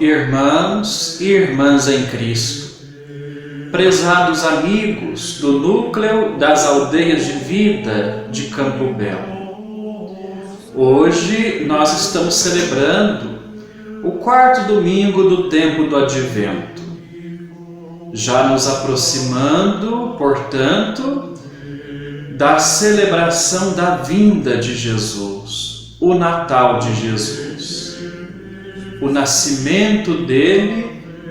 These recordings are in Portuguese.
Irmãos e irmãs em Cristo, prezados amigos do núcleo das aldeias de vida de Campo Belo. Hoje nós estamos celebrando o quarto domingo do tempo do Advento, já nos aproximando, portanto, da celebração da vinda de Jesus, o Natal de Jesus, o nascimento dele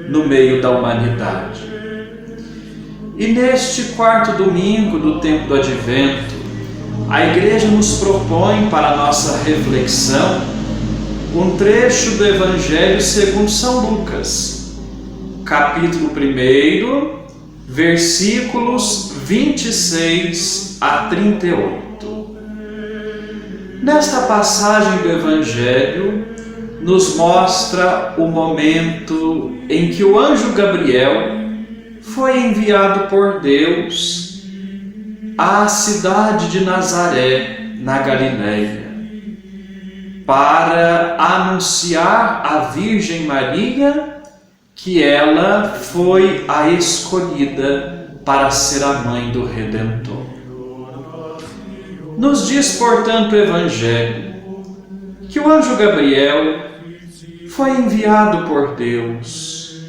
no meio da humanidade. E neste quarto domingo do tempo do Advento, a Igreja nos propõe para a nossa reflexão um trecho do Evangelho segundo São Lucas, capítulo 1, versículos 26 a 38. Nesta passagem do Evangelho, nos mostra o momento em que o anjo Gabriel foi enviado por Deus à cidade de Nazaré, na Galileia, para anunciar à Virgem Maria que ela foi a escolhida para ser a mãe do Redentor. Nos diz, portanto, o Evangelho que o anjo Gabriel foi enviado por Deus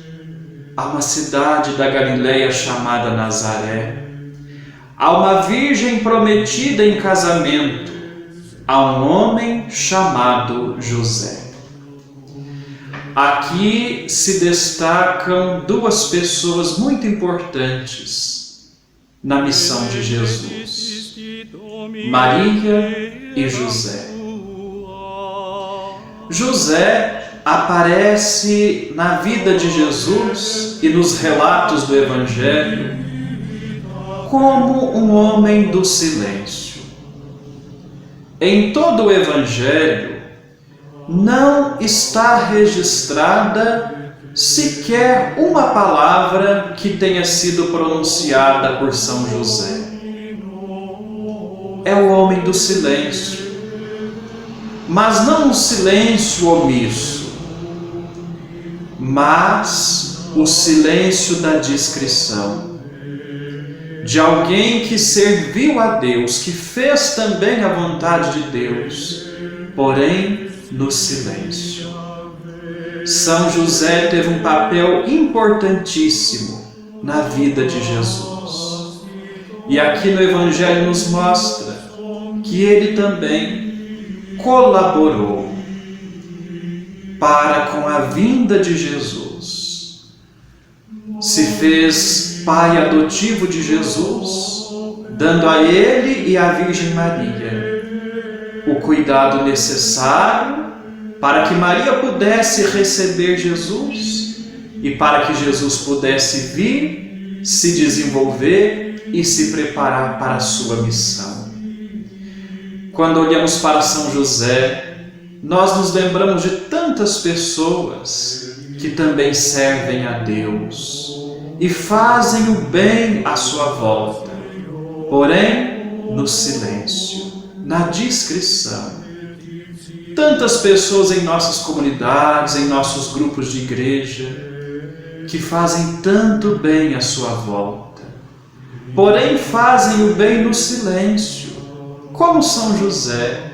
a uma cidade da Galileia chamada Nazaré, a uma virgem prometida em casamento a um homem chamado José. Aqui se destacam duas pessoas muito importantes na missão de Jesus: Maria e José. José aparece na vida de Jesus e nos relatos do Evangelho como um homem do silêncio. Em todo o Evangelho não está registrada sequer uma palavra que tenha sido pronunciada por São José. É o homem do silêncio. Mas não um silêncio omisso, mas o silêncio da discrição, de alguém que serviu a Deus, que fez também a vontade de Deus, porém no silêncio. São José teve um papel importantíssimo na vida de Jesus. E aqui no Evangelho nos mostra que ele também colaborou para com a vinda de Jesus. Se fez pai adotivo de Jesus, dando a ele e à Virgem Maria o cuidado necessário para que Maria pudesse receber Jesus e para que Jesus pudesse vir, se desenvolver e se preparar para a sua missão. Quando olhamos para São José, nós nos lembramos de tantas pessoas que também servem a Deus e fazem o bem à sua volta, porém no silêncio, na discrição. Tantas pessoas em nossas comunidades, em nossos grupos de igreja, que fazem tanto bem à sua volta, porém fazem o bem no silêncio, como São José,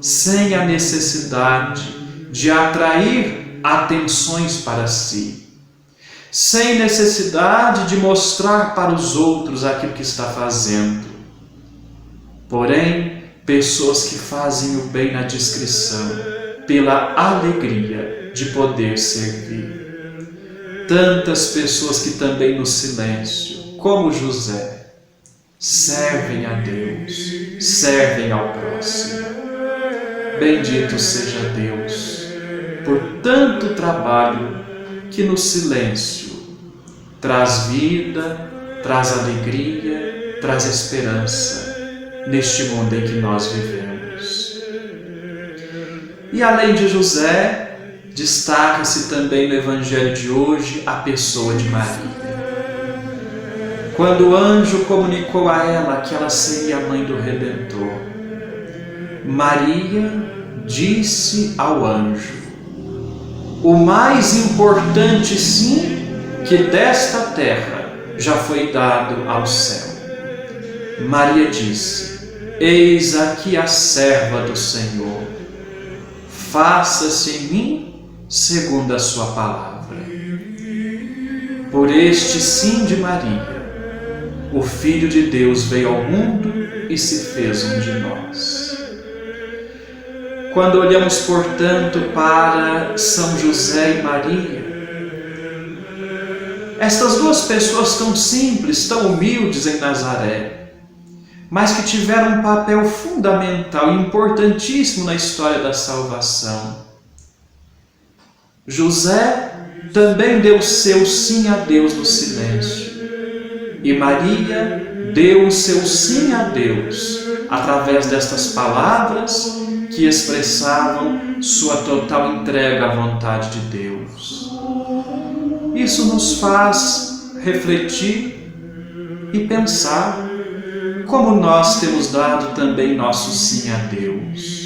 sem a necessidade de atrair atenções para si, sem necessidade de mostrar para os outros aquilo que está fazendo. Porém, pessoas que fazem o bem na discrição, pela alegria de poder servir. Tantas pessoas que também no silêncio, como José, servem a Deus, servem ao próximo. Bendito seja Deus por tanto trabalho que no silêncio traz vida, traz alegria, traz esperança neste mundo em que nós vivemos. E além de José, destaca-se também no Evangelho de hoje a pessoa de Maria. Quando o anjo comunicou a ela que ela seria a mãe do Redentor, Maria disse ao anjo: o mais importante, sim, que desta terra já foi dado ao céu. Maria disse: eis aqui a serva do Senhor, faça-se em mim segundo a sua palavra. Por este sim de Maria, o Filho de Deus veio ao mundo e se fez um de nós. Quando olhamos, portanto, para São José e Maria, estas duas pessoas tão simples, tão humildes em Nazaré, mas que tiveram um papel fundamental e importantíssimo na história da salvação. José também deu seu sim a Deus no silêncio, e Maria deu o seu sim a Deus através destas palavras que expressavam sua total entrega à vontade de Deus. Isso nos faz refletir e pensar como nós temos dado também nosso sim a Deus.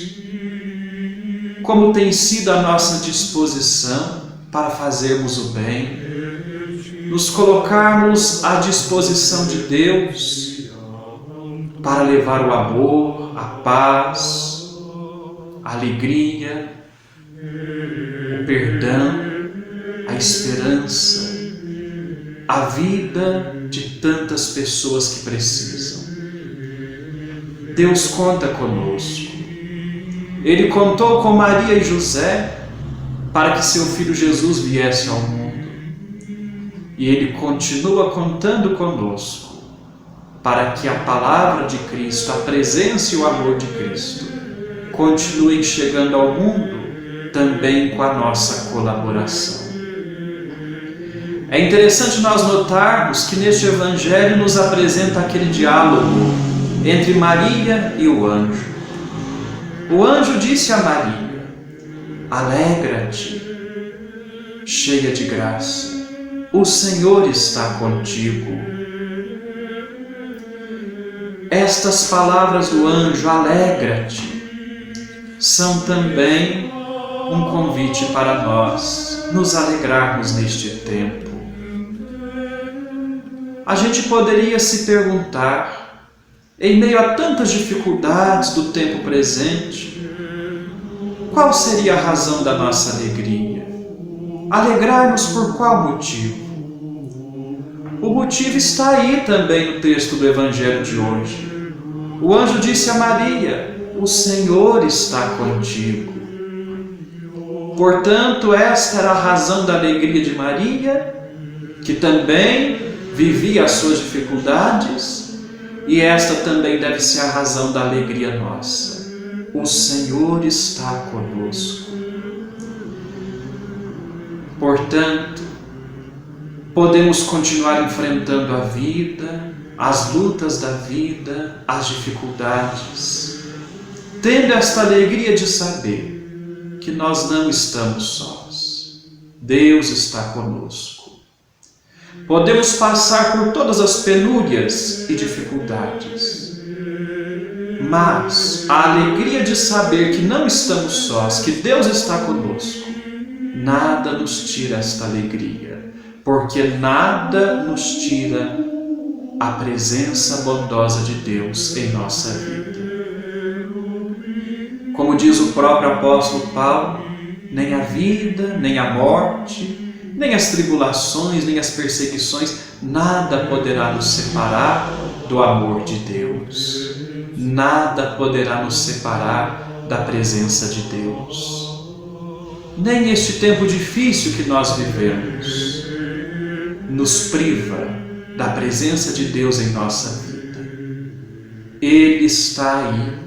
Como tem sido a nossa disposição para fazermos o bem, nos colocarmos à disposição de Deus para levar o amor, a paz, a alegria, o perdão, a esperança, a vida de tantas pessoas que precisam. Deus conta conosco. Ele contou com Maria e José para que seu filho Jesus viesse ao mundo. E Ele continua contando conosco para que a palavra de Cristo, a presença e o amor de Cristo continuem chegando ao mundo também com a nossa colaboração. É interessante nós notarmos que neste Evangelho nos apresenta aquele diálogo entre Maria e o anjo. O anjo disse a Maria: alegra-te, cheia de graça, o Senhor está contigo. Estas palavras do anjo, alegra-te, são também um convite para nós nos alegrarmos neste tempo. A gente poderia se perguntar, em meio a tantas dificuldades do tempo presente, qual seria a razão da nossa alegria? Alegrar-nos por qual motivo? O motivo está aí também no texto do Evangelho de hoje. O anjo disse a Maria: o Senhor está contigo. Portanto, esta era a razão da alegria de Maria, que também vivia as suas dificuldades, e esta também deve ser a razão da alegria nossa. O Senhor está conosco. Portanto, podemos continuar enfrentando a vida, as lutas da vida, as dificuldades, tendo esta alegria de saber que nós não estamos sós. Deus está conosco. Podemos passar por todas as penúrias e dificuldades, mas a alegria de saber que não estamos sós, que Deus está conosco, nada nos tira esta alegria, porque nada nos tira a presença bondosa de Deus em nossa vida. Como diz o próprio apóstolo Paulo, nem a vida, nem a morte, nem as tribulações, nem as perseguições, nada poderá nos separar do amor de Deus. Nada poderá nos separar da presença de Deus. Nem este tempo difícil que nós vivemos nos priva da presença de Deus em nossa vida. Ele está aí,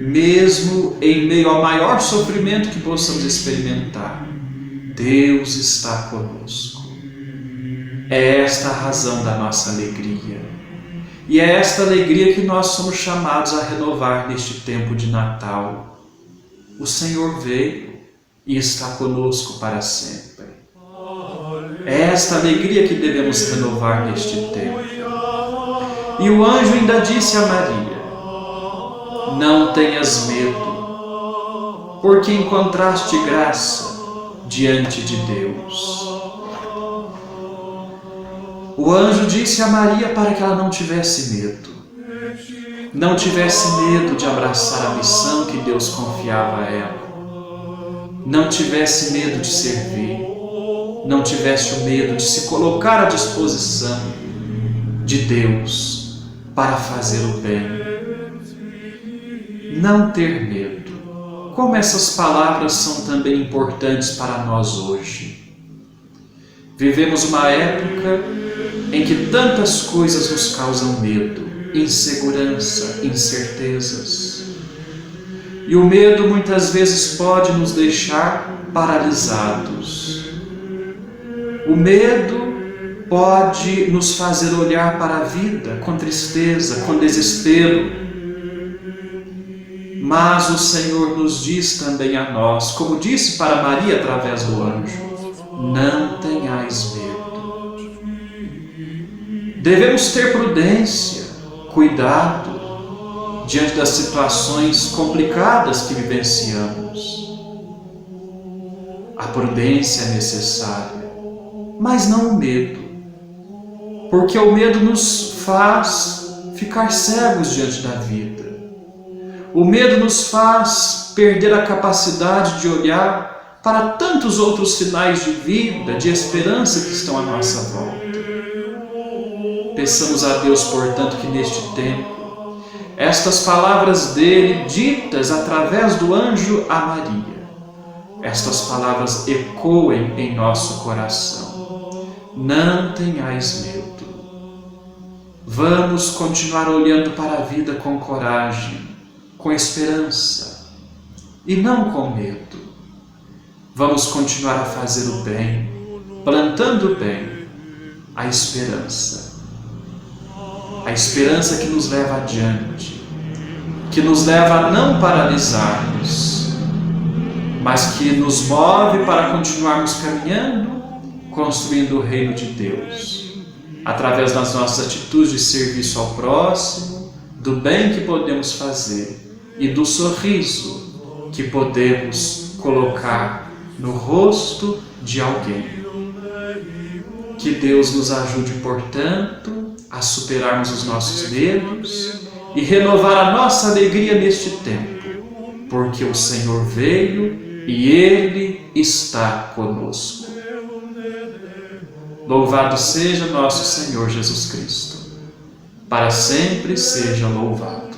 mesmo em meio ao maior sofrimento que possamos experimentar. Deus está conosco. É esta a razão da nossa alegria. E é esta alegria que nós somos chamados a renovar neste tempo de Natal. O Senhor veio e está conosco para sempre. É esta alegria que devemos renovar neste tempo. E o anjo ainda disse a Maria: não tenhas medo, porque encontraste graça diante de Deus. O anjo disse a Maria para que ela não tivesse medo. Não tivesse medo de abraçar a missão que Deus confiava a ela. Não tivesse medo de servir. Não tivesse o medo de se colocar à disposição de Deus para fazer o bem. Não ter medo. Como essas palavras são também importantes para nós hoje. Vivemos uma época em que tantas coisas nos causam medo, insegurança, incertezas. E o medo muitas vezes pode nos deixar paralisados. O medo pode nos fazer olhar para a vida com tristeza, com desespero. Mas o Senhor nos diz também a nós, como disse para Maria através do anjo: não tenhais medo. Devemos ter prudência, cuidado diante das situações complicadas que vivenciamos. A prudência é necessária, mas não o medo, porque o medo nos faz ficar cegos diante da vida. O medo nos faz perder a capacidade de olhar para tantos outros sinais de vida, de esperança que estão à nossa volta. Peçamos a Deus, portanto, que neste tempo, estas palavras dele, ditas através do anjo a Maria, estas palavras ecoem em nosso coração. Não tenhais medo. Vamos continuar olhando para a vida com coragem, com esperança e não com medo. Vamos continuar a fazer o bem, plantando o bem, a esperança que nos leva adiante, que nos leva a não paralisarmos, mas que nos move para continuarmos caminhando, construindo o reino de Deus, através das nossas atitudes de serviço ao próximo, do bem que podemos fazer e do sorriso que podemos colocar no rosto de alguém. Que Deus nos ajude, portanto, a superarmos os nossos medos e renovar a nossa alegria neste tempo, porque o Senhor veio e Ele está conosco. Louvado seja nosso Senhor Jesus Cristo. Para sempre seja louvado.